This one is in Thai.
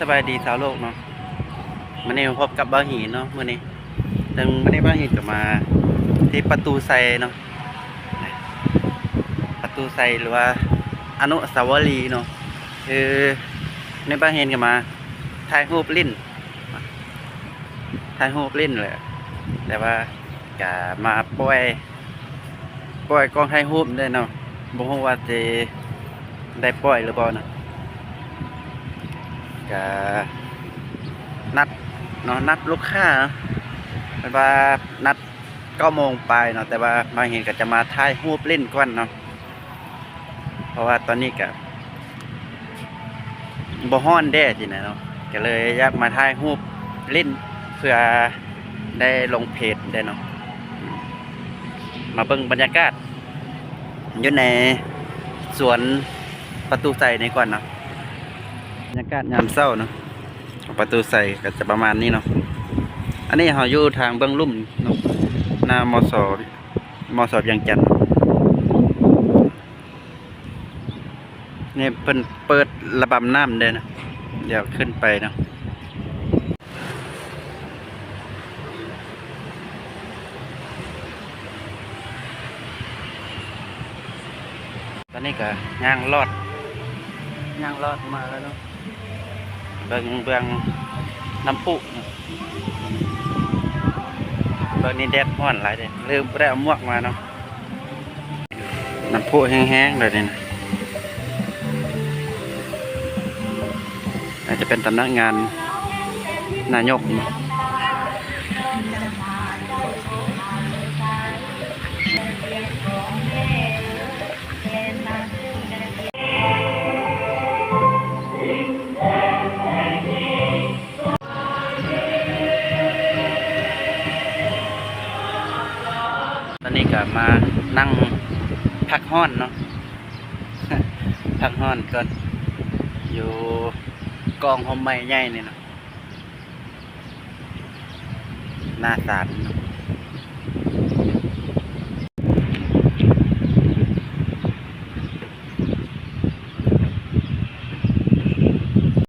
สบายดีสาวโลกเนาะวันนี้มาพบกับบ้าวหินเนาะมื่อนี้แต่วันนี้บ้าวหินจะมาที่ประตูไซเนาะประตูไซหรือว่าอนุสาวรีย์เนาะคือในบ้าวหินก็มาถ่ายรูปลิ้นเลยแต่ว่าก็มาปล่อยกล้องถ่ายรูปได้เนาะบ่ฮู้ว่าจะได้ปล่อยหรือเปล่านะก็นัดลูกค้าเนาะเป็นว่านัด9 โมงไปเนาะแต่ว่ามาเห็นก็จะมาถ่ายรูปเล่นก่อนเนาะเพราะว่าตอนนี้ก็บ่ฮ้อนแด้ที่ไหนเนาะก็เลยอยากมาถ่ายรูปเล่นเพื่อได้ลงเพจได้เนาะมาเบิ่งบรรยากาศอยู่ในสวนประตูไซในก่อนเนาะบรรยากาศยามเช้าเนาะประตูใส่ก็จะประมาณนี้เนาะอันนี้เราอยู่ทางเบื้องลุ่มเนาะหน้ามสยังจันทน์นี่เพิ่นเปิดระบำน้ำเด้นะเดี๋ยวขึ้นไปเนาะตอนนี้ก็ย่างลอดมาแล้วเนาะเบื้องน้ำพุตอนนี้แดดร้อนหลายเลยลืมได้เอาหมวกมาเนาะน้ำพุแห้งๆเลยนี่นะอาจจะเป็นตำนักงานนายกตอนนี้ก็มานั่งพักห้อนเนาะ พักห้อนก่อนอยู่กองหอมไม้ใหญ่นี่เนาะหน้าศาลเนาะ